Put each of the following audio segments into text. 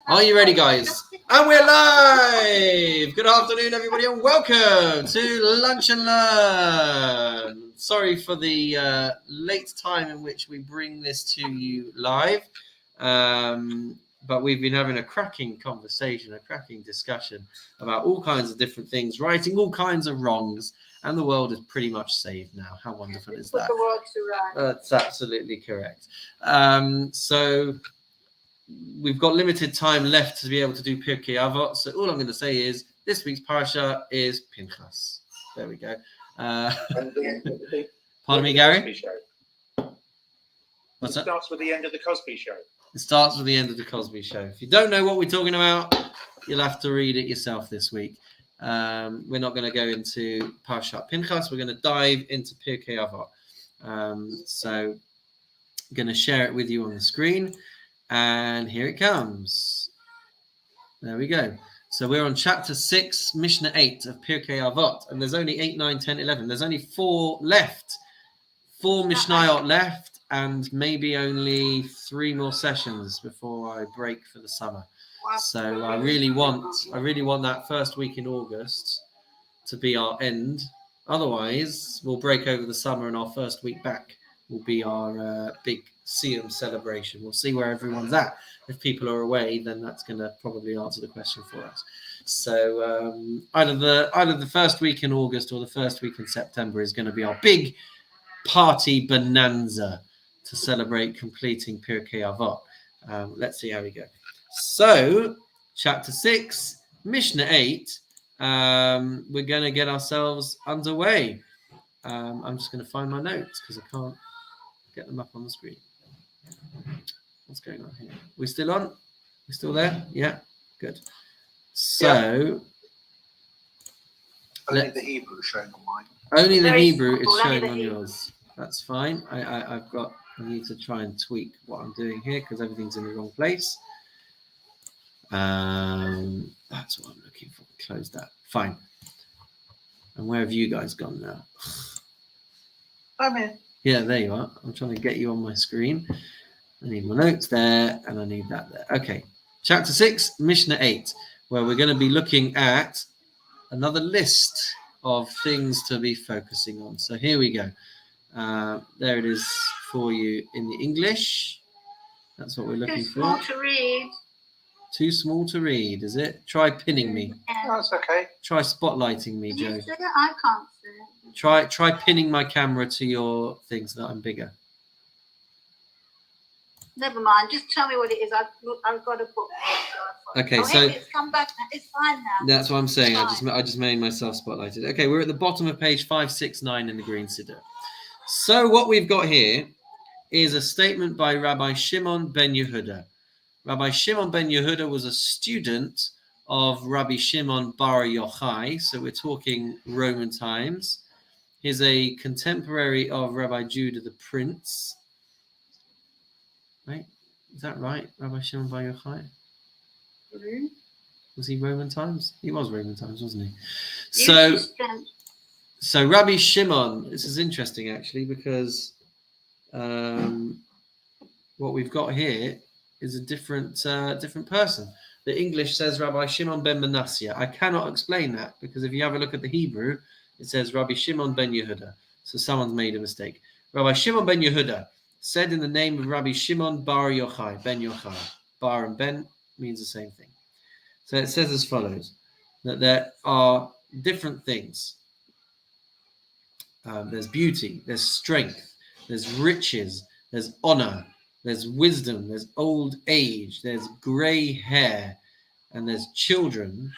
Are you ready, guys? And we're live! Good afternoon, everybody, and welcome to Lunch and Learn. Sorry for the late time in which we bring this to you live, but we've been having a cracking conversation, a cracking discussion about all kinds of different things, righting all kinds of wrongs, and the world is pretty much saved now. How wonderful is that? Put the world to right. That's absolutely correct. So we've got limited time left to be able to do Pirkei Avot. So all I'm going to say is this week's parasha is Pinchas. There we go. Pardon me, Gary? What's that? It starts with the end of the Cosby Show. It starts with the end of the Cosby Show. If you don't know what we're talking about, you'll have to read it yourself this week. We're not going to go into Parashat Pinchas. We're going to dive into Pirkei Avot. So I'm going to share it with you on the screen. And here it comes. There we go. So we're on chapter 6, Mishnah 8 of Pirkei Avot. And there's only 8, 9, 10, 11. There's only 4 left. 4 Mishnayot left. And maybe only 3 more sessions before I break for the summer. So I really want that first week in August to be our end. Otherwise, we'll break over the summer and our first week back will be our big Siyum celebration. We'll see where everyone's at. If people are away, then that's going to probably answer the question for us. So either the first week in August or the first week in September is going to be our big party bonanza to celebrate completing Pirkei Avot. Let's see how we go. So, chapter 6, Mishnah 8, we're going to get ourselves underway. I'm just going to find my notes because I can't get them up on the screen. What's going on here? We still on? We still there? Yeah, good. So, only the Hebrew is showing on mine. Only the Hebrew is showing on yours. That's fine. I need to try and tweak what I'm doing here because everything's in the wrong place. That's what I'm looking for. Close that. Fine. And where have you guys gone now? I'm here. Yeah, there you are. I'm trying to get you on my screen. I need my notes there, and I need that there. Okay. Chapter 6, Mishnah 8, where we're going to be looking at another list of things to be focusing on. So here we go. There it is for you in the English. That's what we're looking for. Too small to read. Too small to read, is it? Try pinning me. Oh, that's okay. Try spotlighting me, Can Joe. you see it? I can't see it. Try pinning my camera to your thing so that I'm bigger. Never mind. Just tell me what it is. I've got a book. Okay, so it's come back. It's fine now. That's what I'm saying. I just made myself spotlighted. Okay, we're at the bottom of page 569 in the Green Siddur. So what we've got here is a statement by Rabbi Shimon ben Yehuda. Rabbi Shimon ben Yehuda was a student of Rabbi Shimon bar Yochai, so we're talking Roman times. He's a contemporary of Rabbi Judah the Prince. Right? Is that right? Rabbi Shimon bar Yochai? Mm-hmm. Was he Roman times? He was Roman times, wasn't he? So Rabbi Shimon, this is interesting actually because what we've got here is a different person. The English says Rabbi Shimon ben Manasseh. I cannot explain that because if you have a look at the Hebrew, it says Rabbi Shimon ben Yehuda. So someone's made a mistake. Rabbi Shimon ben Yehuda said in the name of Rabbi Shimon bar Yochai, ben Yochai. Bar and ben means the same thing. So it says as follows, that there are different things. There's beauty, there's strength, there's riches, there's honor, there's wisdom, there's old age, there's gray hair, and there's children.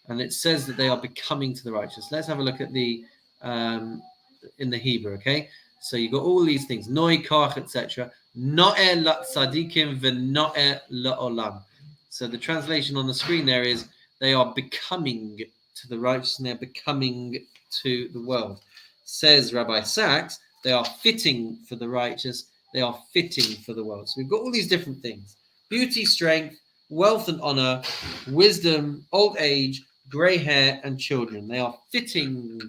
And it says that they are becoming to the righteous. Let's have a look at the in the Hebrew, okay? So you've got all these things, noi, kach, etc. No'eh latzadikim v'no'eh la'olam. So the translation on the screen there is they are becoming to the righteous and they're becoming to the world. Says Rabbi Sachs, they are fitting for the righteous, they are fitting for the world. So we've got all these different things. Beauty, strength, wealth and honor, wisdom, old age, grey hair and children. They are fitting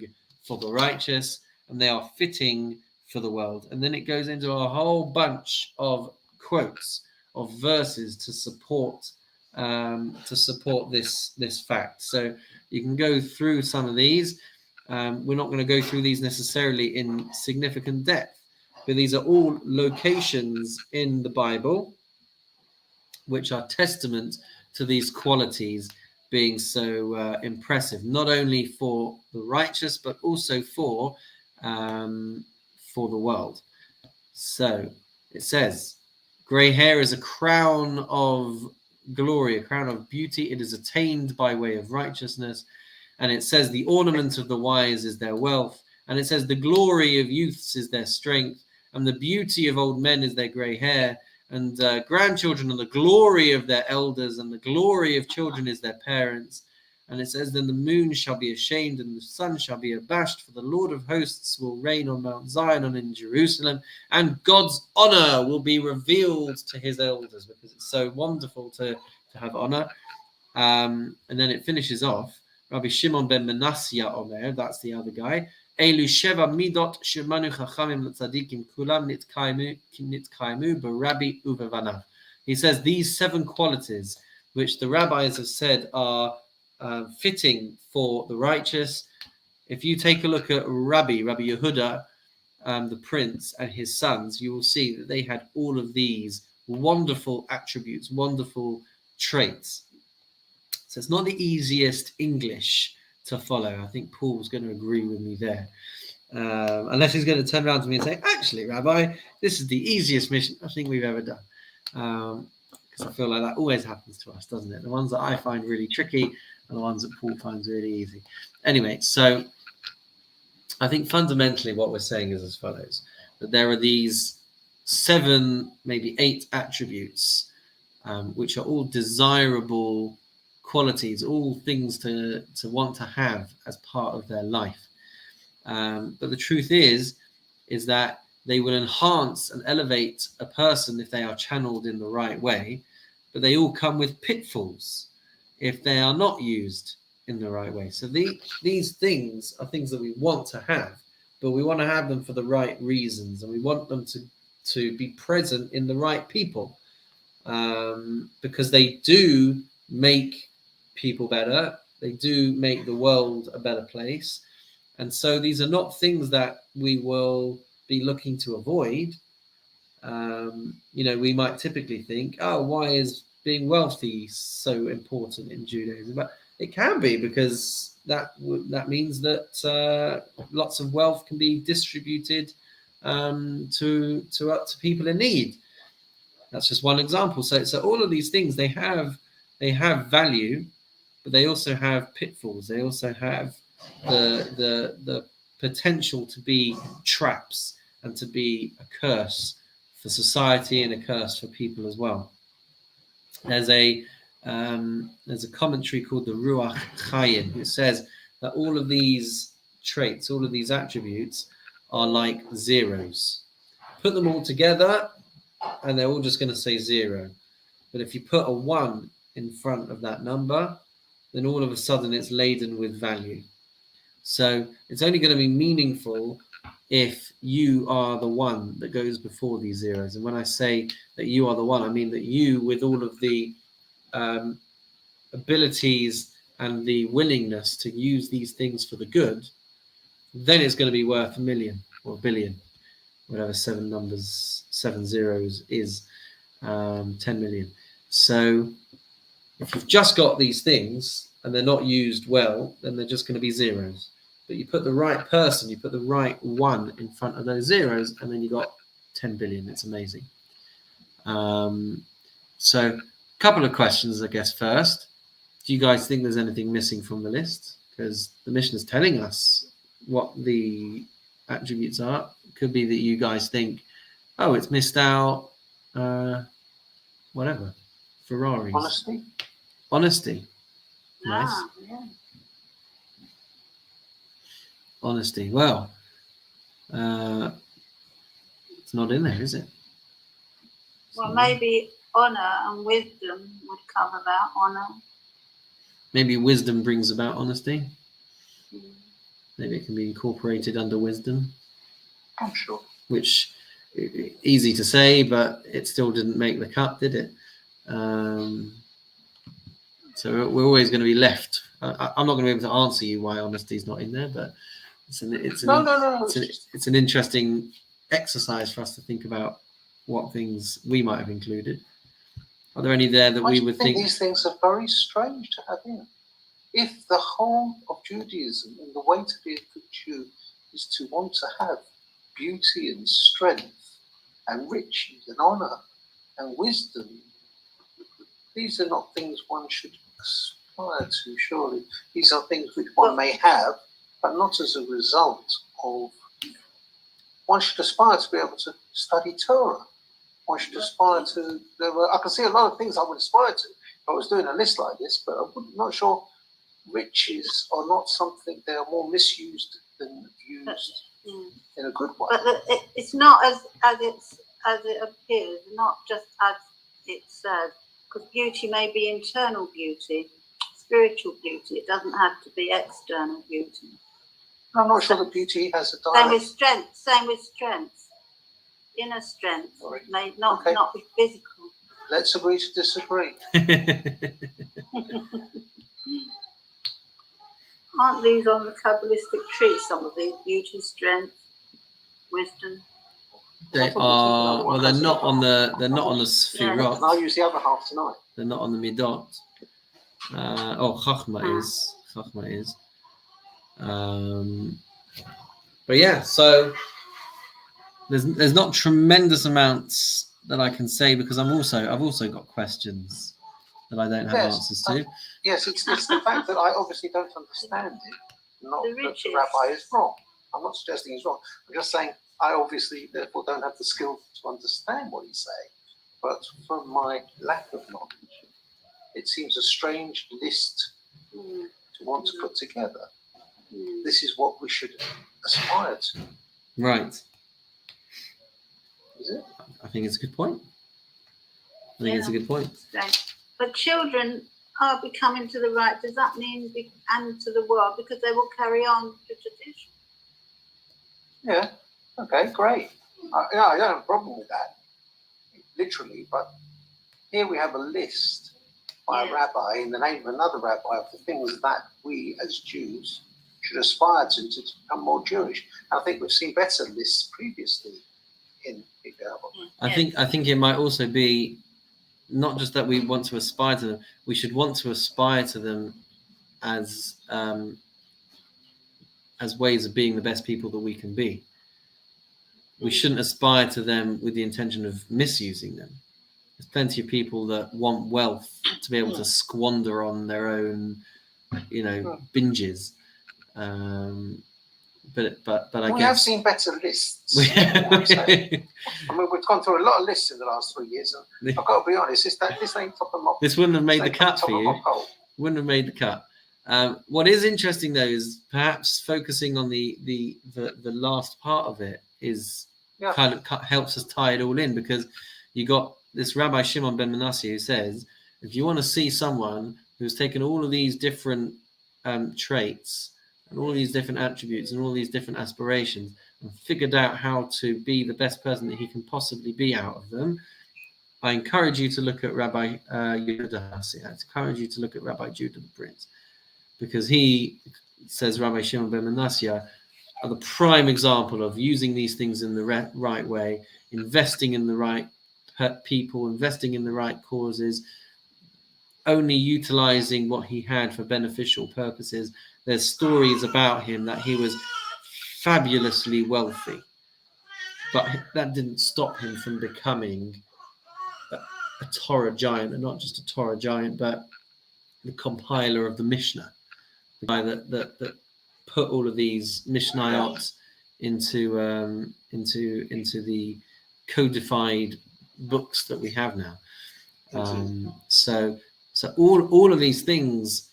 for the righteous and they are fitting for the world. And then it goes into a whole bunch of quotes of verses to support to support this fact. So you can go through some of these. We're not going to go through these necessarily in significant depth, but these are all locations in the Bible which are testament to these qualities being so impressive, not only for the righteous, but also for the world. So it says, grey hair is a crown of glory, a crown of beauty. It is attained by way of righteousness. And it says the ornament of the wise is their wealth. And it says the glory of youths is their strength. And the beauty of old men is their grey hair. And grandchildren, and the glory of their elders, and the glory of children is their parents. And it says, then the moon shall be ashamed, and the sun shall be abashed, for the Lord of hosts will reign on Mount Zion and in Jerusalem, and God's honor will be revealed to his elders, because it's so wonderful to have honor. And then it finishes off, Rabbi Shimon ben Manasseh Omer, that's the other guy, Elu sheva midot shemanu chachamim l'tzadikim kulam nitkaimu b'Rabbi uvevanav. He says these 7 qualities which the rabbis have said are fitting for the righteous. If you take a look at Rabbi Yehuda, the prince, and his sons, you will see that they had all of these wonderful attributes, wonderful traits. So it's not the easiest English to follow. I think Paul's going to agree with me there. Unless he's going to turn around to me and say, actually, Rabbi, this is the easiest mission I think we've ever done. Because I feel like that always happens to us, doesn't it? The ones that I find really tricky and the ones that Paul finds really easy. Anyway, so I think fundamentally what we're saying is as follows, that there are these 7, maybe 8 attributes, which are all desirable qualities, all things to want to have as part of their life. But the truth is that they will enhance and elevate a person if they are channeled in the right way, but they all come with pitfalls if they are not used in the right way. So these things are things that we want to have, but we want to have them for the right reasons, and we want them to be present in the right people, because they do make people better. They do make the world a better place. And so these are not things that we will be looking to avoid. We might typically think, oh, why is being wealthy so important in Judaism? But it can be, because that means that lots of wealth can be distributed to people in need. That's just one example. So all of these things, they have value, but they also have pitfalls. They also have the potential to be traps and to be a curse for society and a curse for people as well. There's a commentary called the Ruach Chaim, which says that all of these traits, all of these attributes are like zeros. Put them all together and they're all just going to say 0. But if you put a 1 in front of that number, then all of a sudden it's laden with value. So it's only going to be meaningful if you are the one that goes before these zeros. And when I say that you are the one, I mean that you, with all of the abilities and the willingness to use these things for the good, then it's going to be worth 1 million or 1 billion, whatever 7 zeros is, 10 million. So if you've just got these things and they're not used well, then they're just going to be zeros. But you put the right person, you put the right 1 in front of those zeros, and then you got 10 billion. It's amazing. So a couple of questions, I guess, first. Do you guys think there's anything missing from the list? Because the mission is telling us what the attributes are. It could be that you guys think, oh, it's missed out, whatever. Ferraris. Honesty. Nice. Yeah. Honesty. Well, it's not in there, is it? Well, maybe honor and wisdom would come about honor. Maybe wisdom brings about honesty. Mm. Maybe it can be incorporated under wisdom. I'm sure. Which, easy to say, but it still didn't make the cut, did it? So we're always going to be left. I'm not going to be able to answer you why honesty is not in there, but No. it's an interesting exercise for us to think about what things we might have included. Are there any there that I we just would think think? these things are very strange to have in. If the whole of Judaism and the way to be a good Jew is to want to have beauty and strength and riches and honor and wisdom, these are not things one should aspire to, surely. These are things which one may have, but not as a result of. One should aspire to be able to study Torah. One should aspire to. I can see a lot of things I would aspire to if I was doing a list like this, but I'm not sure riches are not something. They are more misused than used in a good way. But it's not as it appears, not just as it says, because beauty may be internal beauty, spiritual beauty. It doesn't have to be external beauty. I'm not sure that beauty has a Same direct. with strength. Same with strength. Inner strength may not be physical. Let's agree to disagree. Aren't these on the Kabbalistic tree? Some of these: beauty, strength, wisdom. They are. Well, they're not on the. They're not on the Sfirot. And I'll use the other half tonight. They're not on the Midot. Chachma is. Chachma is. But yeah, so there's not tremendous amounts that I can say because I've also got questions that I don't have answers to. Yes, it's the fact that I obviously don't understand it, not that the rabbi is wrong. I'm not suggesting he's wrong. I'm just saying I obviously therefore don't have the skill to understand what he's saying. But from my lack of knowledge, it seems a strange list to want to put together. This is what we should aspire to. Right. Is it? I think it's a good point. It's a good point. Right. But children are becoming to the right. Does that mean and to the world because they will carry on the tradition? Yeah. Okay. Great. I don't have a problem with that, literally. But here we have a list by a rabbi in the name of another rabbi of the things that we as Jews should aspire to become more Jewish. And I think we've seen better lists previously in Pirkei Avot. I think it might also be not just that we want to aspire to them. We should want to aspire to them as ways of being the best people that we can be. We shouldn't aspire to them with the intention of misusing them. There's plenty of people that want wealth to be able to squander on their own, binges. But I we guess have seen better lists. I mean, we've gone through a lot of lists in the last 3 years, and I've got to be honest, this ain't top of my. This wouldn't have made the cut for you. Wouldn't have made the cut. What is interesting though is perhaps focusing on the last part of it is kind of helps us tie it all in, because you got this Rabbi Shimon ben Manasseh who says if you want to see someone who's taken all of these different traits and all these different attributes and all these different aspirations and figured out how to be the best person that he can possibly be out of them, I encourage you to look at Rabbi Yehuda Hassi. I encourage you to look at Rabbi Judah the Prince, because he says Rabbi Shimon ben Manasseh are the prime example of using these things in the right way, investing in the right people, investing in the right causes, only utilizing what he had for beneficial purposes. There's stories about him that he was fabulously wealthy, but that didn't stop him from becoming a Torah giant, and not just a Torah giant, but the compiler of the Mishnah, the guy that put all of these Mishnayot into the codified books that we have now. So all of these things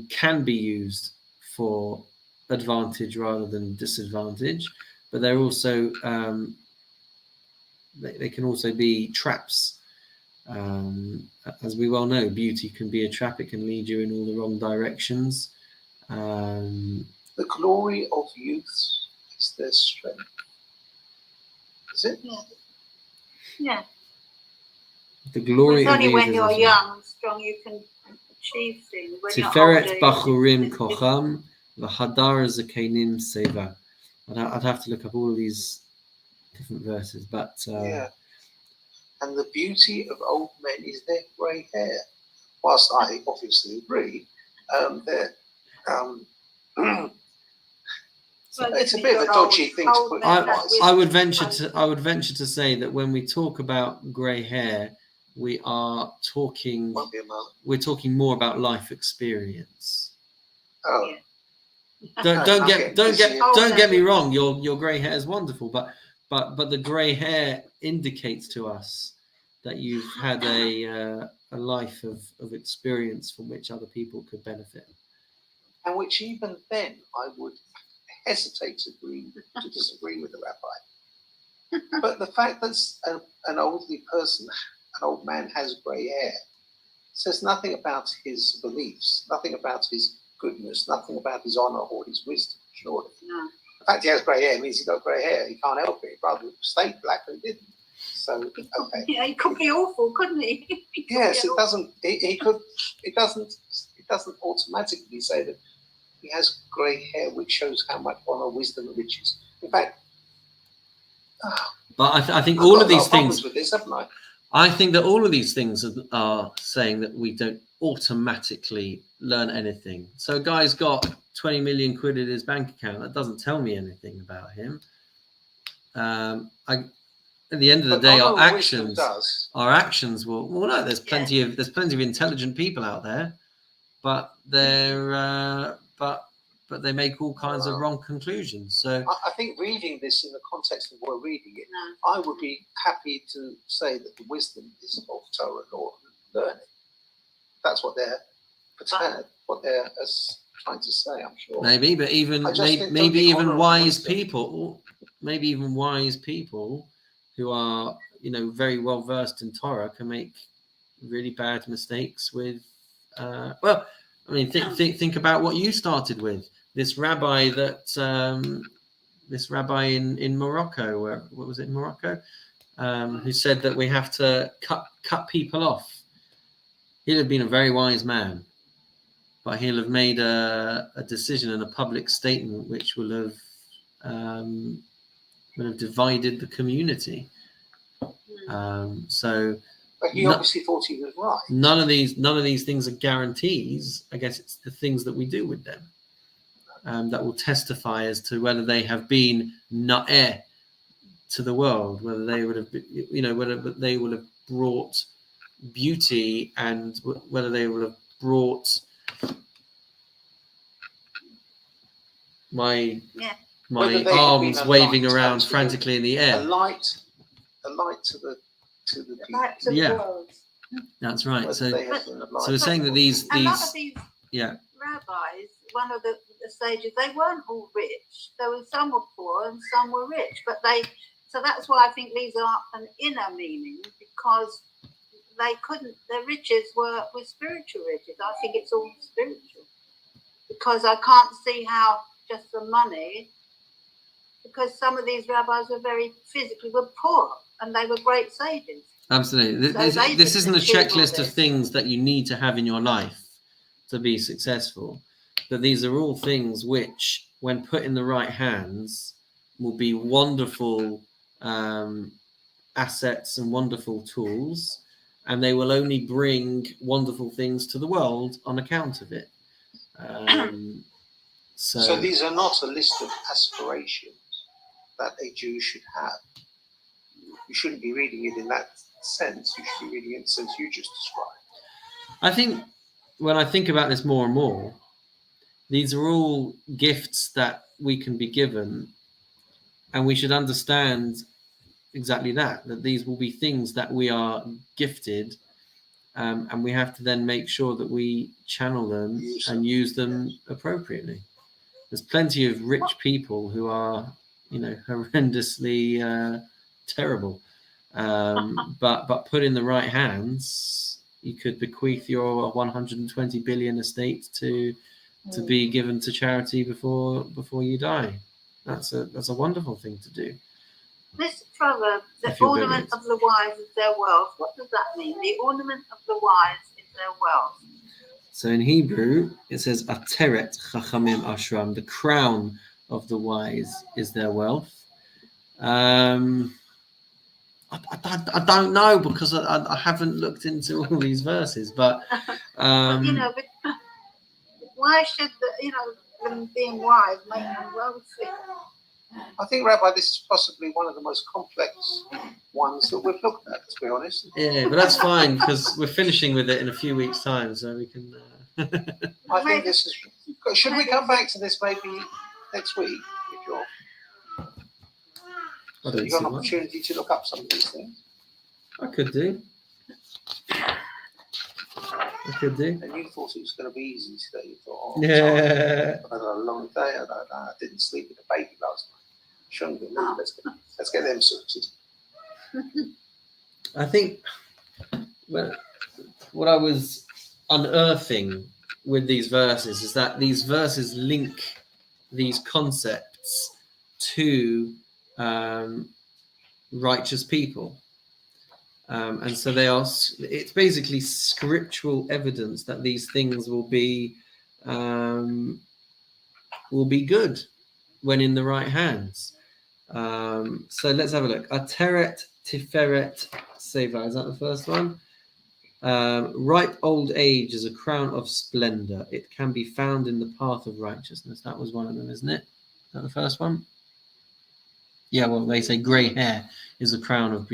can be used for advantage rather than disadvantage, but they're also they can also be traps. As we well know, beauty can be a trap. It can lead you in all the wrong directions. The glory of youth is their strength. Is it? Yeah. The glory it's of only youth when is you're young and strong you can achieve things. When you're Tiferet older, Bachurim it's Kocham, V'Hadar Zakenim Seva. I'd have to look up all of these different verses, but Yeah. And the beauty of old men is their grey hair. Whilst I obviously agree, it's a bit of a dodgy thing to put in wise. I would venture to say that when we talk about grey hair, we're talking more about life experience. Oh. Don't get me wrong. Your grey hair is wonderful, but the grey hair indicates to us that you've had a life of experience from which other people could benefit, and which even then I would hesitate to disagree with the rabbi. But the fact that an elderly person, an old man, has grey hair says nothing about his beliefs, nothing about his goodness, nothing about his honour or his wisdom, surely. No. The fact he has grey hair means he's got grey hair. He can't help it. He'd rather stay black, but he didn't. So, okay. Yeah, he could be awful, couldn't he? Yes, it doesn't. He could. It doesn't automatically say that he has grey hair, which shows how much honour, wisdom, and riches. In fact, but I think all of these things. With this, haven't I? I think that all of these things are saying that we don't automatically learn anything. So a guy's got 20 million quid in his bank account. That doesn't tell me anything about him. At the end of the day, our actions will. Well, no, there's plenty of intelligent people out there, but they're but they make all kinds of wrong conclusions. So I think reading this in the context of we're reading it, I would be happy to say that the wisdom is of Torah law and learning. That's what they're trying to say, I'm sure. Maybe, but maybe even wise people who are very well versed in Torah can make really bad mistakes with. Think about what you started with. This rabbi in Morocco, what was it in Morocco, who said that we have to cut people off. He'll have been a very wise man, but he'll have made a decision and a public statement which will have divided the community. But he obviously thought he was right. None of these things are guarantees. I guess it's the things that we do with them that will testify as to whether they have been na'eh to the world, whether they would have been, whether they will have brought beauty, and whether they will have brought my arms waving around frantically in the air. A light to the world. That's right. So we're saying that these rabbis, one of the sages, they weren't all rich. There were some were poor and some were rich, so that's why I think these are an inner meaning, because they couldn't. Their riches were spiritual riches. I think it's all spiritual, because I can't see how just the money. Because some of these rabbis were were poor, and they were great sages. Absolutely. This isn't a checklist of things that you need to have in your life to be successful. But these are all things which, when put in the right hands, will be wonderful assets and wonderful tools, and they will only bring wonderful things to the world on account of it. So these are not a list of aspirations that a Jew should have. You shouldn't be reading it in that sense. You should be reading it in the sense you just described. I think when I think about this more and more, these are all gifts that we can be given, and we should understand exactly that these will be things that we are gifted, and we have to then make sure that we channel them and use them appropriately. There's plenty of rich people who are, horrendously terrible, but put in the right hands, you could bequeath your 120 billion estate to be given to charity before you die. That's a wonderful thing to do. This proverb, the ornament of the wise is their wealth. What does that mean? The ornament of the wise is their wealth. So in Hebrew, it says Ateret Chachamim Ashram, the crown of the wise is their wealth. I don't know because I haven't looked into all these verses, but But, but why should them being wise make them wealthy? I think, Rabbi, this is possibly one of the most complex ones that we've looked at, to be honest. yeah, but that's fine because we're finishing with it in a few weeks' time, so we can. I think this is. Should we come back to this maybe next week? If you're, I don't you've got see an why. opportunity to look up some of these things. I could do. And you thought it was going to be easy today. You thought, Yeah. I've had a long day. I didn't sleep with the baby last night. Shouldn't be. Let's get them sorted. I think what I was unearthing with these verses is that these verses link these concepts to righteous people. And so it's basically scriptural evidence that these things will be good when in the right hands. So let's have a look. Ateret Tiferet Seva, is that the first one? Ripe old age is a crown of splendor. It can be found in the path of righteousness. That was one of them, isn't it? Is that the first one? Yeah, well, they say grey hair is a crown of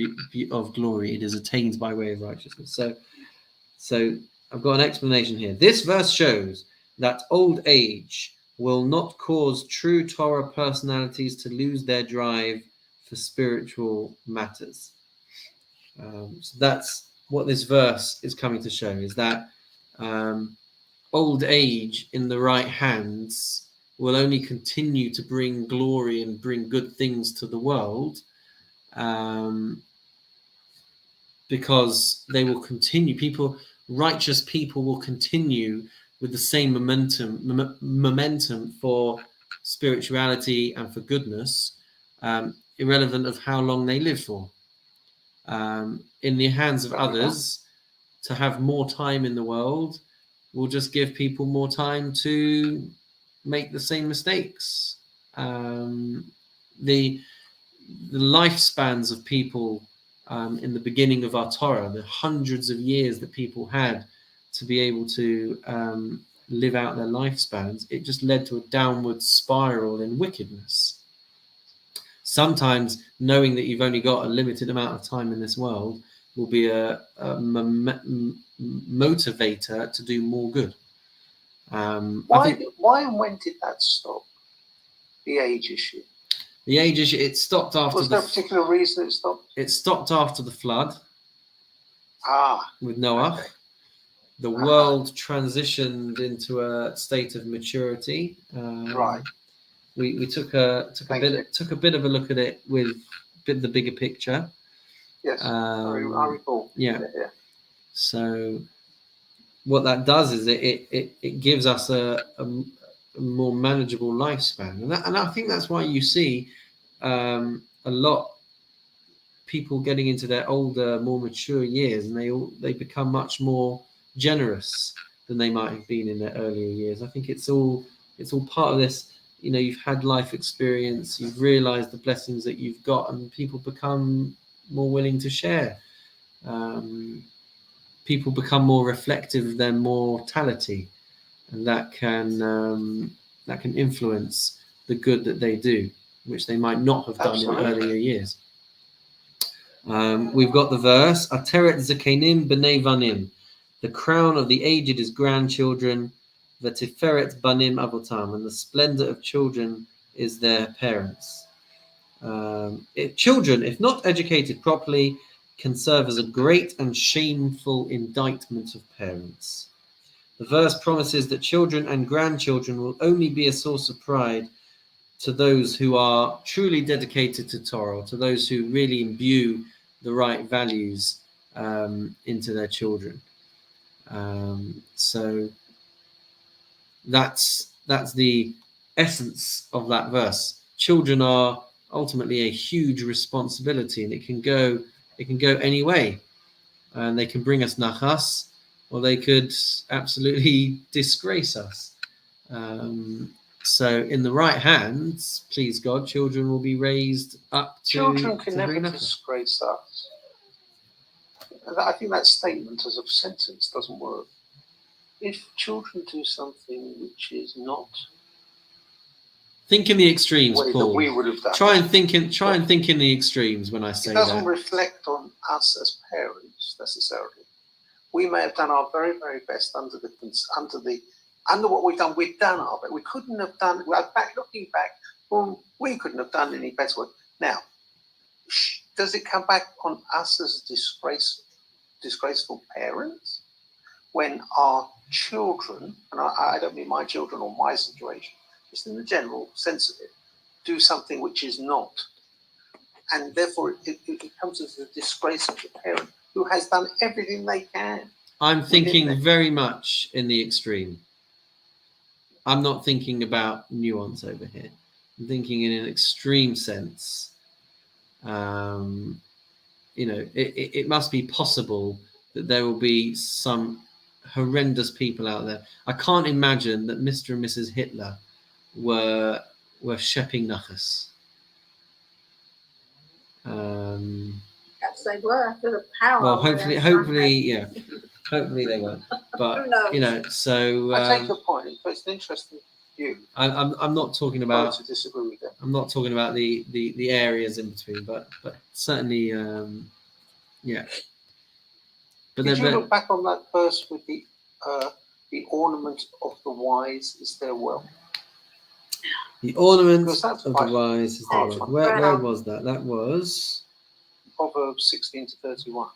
glory. It is attained by way of righteousness. So I've got an explanation here. This verse shows that old age will not cause true Torah personalities to lose their drive for spiritual matters. So that's what this verse is coming to show, is that old age in the right hands will only continue to bring glory and bring good things to the world, because they will continue. Righteous people will continue with the same momentum for spirituality and for goodness, irrelevant of how long they live for. In the hands of others, to have more time in the world will just give people more time to make the same mistakes. The lifespans of people in the beginning of our Torah, the hundreds of years that people had to be able to live out their lifespans, it just led to a downward spiral in wickedness. Sometimes knowing that you've only got a limited amount of time in this world will be a motivator to do more good. Why and when did that stop? The age issue. The age issue, it stopped after. Was there a particular reason it stopped? It stopped after the flood. With Noah. Okay. The world transitioned into a state of maturity. Right. We took a bit of a look at it with the bigger picture. Yes, I recall. Yeah. So what that does is it gives us a more manageable lifespan, and I think that's why you see a lot people getting into their older, more mature years, and they become much more generous than they might have been in their earlier years. I think it's all part of this. You've had life experience, you've realized the blessings that you've got, and people become more willing to share. People become more reflective of their mortality, and that can influence the good that they do, which they might not have done in earlier years. We've got the verse, Ateret Zakenim B'nei Vanim, the crown of the aged is grandchildren, V'tiferet Banim Avotam, and the splendor of children is their parents. Children, if not educated properly, can serve as a great and shameful indictment of parents. The verse promises that children and grandchildren will only be a source of pride to those who are truly dedicated to Torah, to those who really imbue the right values into their children. So that's the essence of that verse. Children are ultimately a huge responsibility, and it can go any way, and they can bring us nachas, or they could absolutely disgrace us. So in the right hands, please God, children will be raised up to Children can to never bring nothing. disgrace us. I think that statement as a sentence doesn't work. If children do something which is not Think in the extremes, the way that Paul. we would have done Try it, and think in the extremes when I say it doesn't that. reflect on us as parents necessarily. We may have done our very, very best under what we've done. We've done our best. We couldn't have done. Looking back, well, we couldn't have done any better. Now, does it come back on us as disgraceful parents when our children, and I don't mean my children or my situation, just in the general sense of it, do something which is not, and therefore it comes as a disgrace of the parent who has done everything they can. I'm thinking very much in the extreme. I'm not thinking about nuance over here. I'm thinking in an extreme sense. It must be possible that there will be some horrendous people out there. I can't imagine that Mr. and Mrs. Hitler were shepping nachas. Perhaps they were for the power. Well, hopefully, yeah. Hopefully they were. But Who knows? so I take your point, but it's an interesting view. I'm not talking Sorry about. to disagree with that. I'm not talking about the areas in between, but certainly, yeah. But Did you look back on that verse with the ornament of the wise is their wealth? The ornament Because that's of quite the wise is their hard wealth. one. Where was that? That was Proverbs 16 to 31.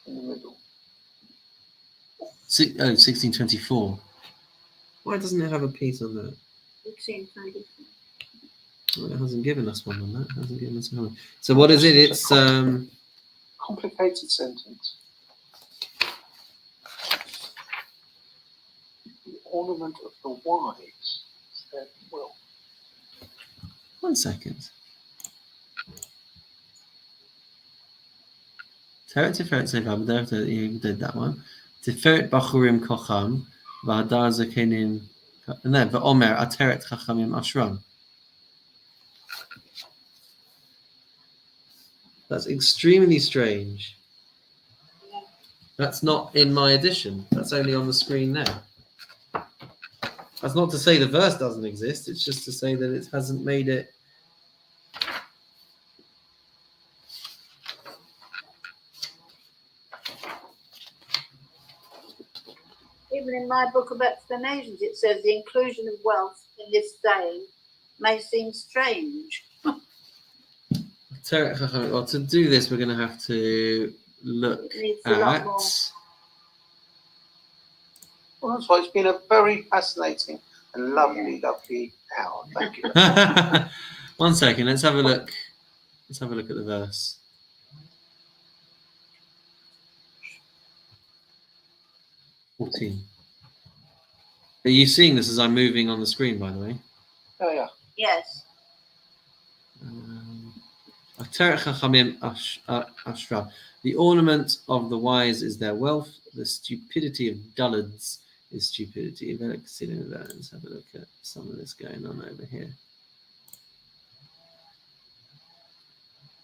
In the middle. 1624. Why doesn't it have a piece on that? 1624. Well, it hasn't given us one on that. It hasn't given us one. So what is it? It's complicated sentence. The ornament of the wise is their wealth. 1 second. Teret Tiferet Sefer, you did that one. Tiferet Bachurim Kocham, V'Hadar Zakenim, and then V'Omer Ateret Chachamim Ashram. That's extremely strange. That's not in my edition. That's only on the screen there. That's not to say the verse doesn't exist. It's just to say that it hasn't made it. Even in my book of explanations, it says the inclusion of wealth in this saying may seem strange. Well, to do this, we're going to have to look It needs a lot more. at. Well, that's why it's been a very fascinating and lovely hour. Thank you. 1 second. Let's have a look. Let's have a look at the verse. Are you seeing this as I'm moving on the screen, by the way? Oh, yeah. Yes. The ornament of the wise is their wealth. The stupidity of dullards is stupidity. Let's have a look at some of this going on over here.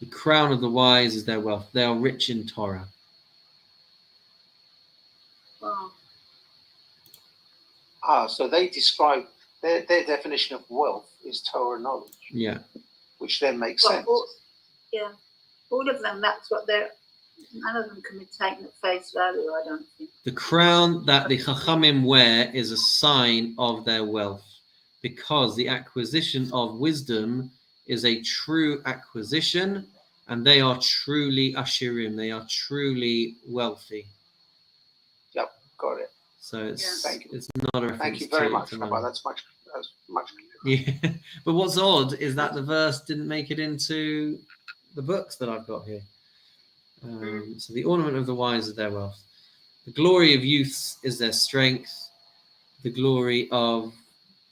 The crown of the wise is their wealth. They are rich in Torah. Wow. So they describe their definition of wealth is Torah knowledge. Yeah. Which then makes Well, sense. all of them, that's what they're, none of them can be taken at face value, I don't think. The crown that the Chachamim wear is a sign of their wealth, because the acquisition of wisdom is a true acquisition, and they are truly ashirim, they are truly wealthy. Yep, got it. So it's Thank you. it's not a reference. Thank you very much, to Rabbi. money. That's much clearer. Yeah, but what's odd is that the verse didn't make it into the books that I've got here. So the ornament of the wise is their wealth. The glory of youths is their strength. The glory of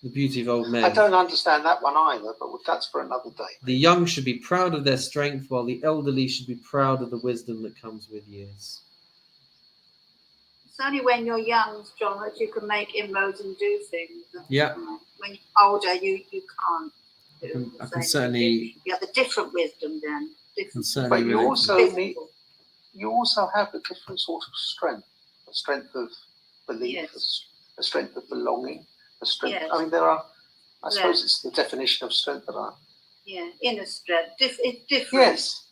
The beauty of old men. I don't understand that one either, but that's for another day. The young should be proud of their strength, while the elderly should be proud of the wisdom that comes with years. It's only when you're young, John, that you can make inroads and do things. Yeah. When you're older, you can't. I can certainly. You have a different wisdom then. But you also physical. you also have a different sort of strength, a strength of belief, Yes. a strength of belonging, a strength. Yes. I mean, there are. I suppose it's the definition of strength that I. Yeah, inner strength. It's different. Yes.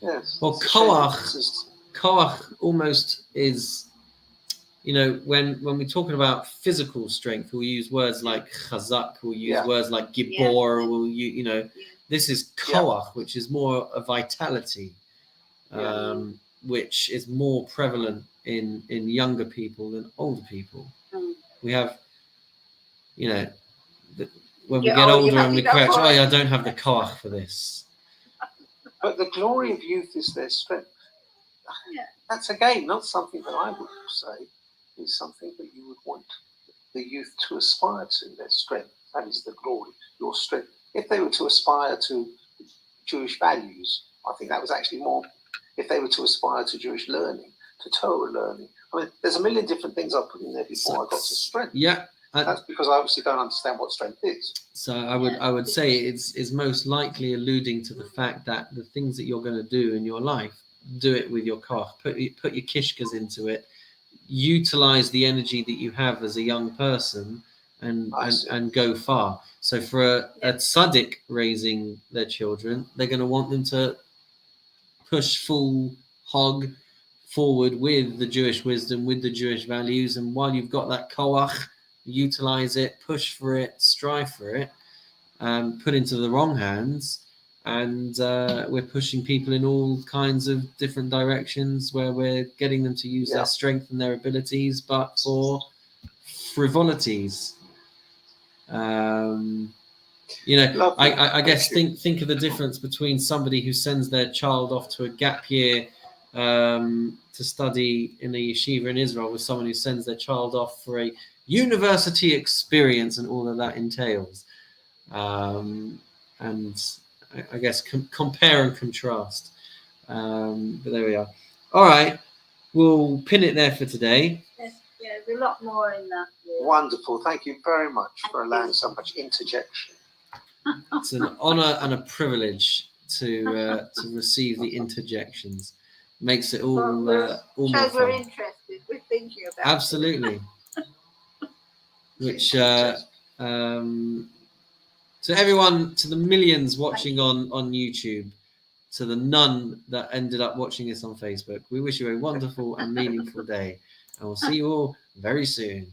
Yes. Well, koach almost is, you know, when we're talking about physical strength, we'll use words like chazak, we'll use words like gibor, we'll you know, this is koach, which is more a vitality, which is more prevalent in younger people than older people. We have, you know, when we get older and we crash, I don't have the koach for this. But the glory of youth is their strength. That's again not something that I would say is something that you would want the youth to aspire to, their strength. That is the glory, your strength. If they were to aspire to Jewish values, I think that was actually more. If they were to aspire to Jewish learning, to Torah learning, I mean, there's a million different things I put in there before I got to strength. Yeah. That's because I obviously don't understand what strength is. So I would say it's most likely alluding to the fact that the things that you're going to do in your life, do it with your koach. Put your kishkas into it. Utilize the energy that you have as a young person and go far. So for a tzaddik raising their children, they're going to want them to push full hog forward with the Jewish wisdom, with the Jewish values, and while you've got that koach, utilize it, push for it, strive for it, put into the wrong hands, and we're pushing people in all kinds of different directions where we're getting them to use their strength and their abilities, but for frivolities. You know, I guess think of the difference between somebody who sends their child off to a gap year to study in a yeshiva in Israel with someone who sends their child off for a university experience and all that entails. And I guess compare and contrast. But there we are. All right, we'll pin it there for today. There's a lot more in that. Wonderful. Thank you very much for allowing so much interjection. It's an honor and a privilege to receive the interjections. Makes it all more shows we're fun. interested. We're thinking about Absolutely. Which to everyone, to the millions watching on YouTube, to the none that ended up watching this on Facebook, we wish you a wonderful and meaningful day, and we'll see you all very soon.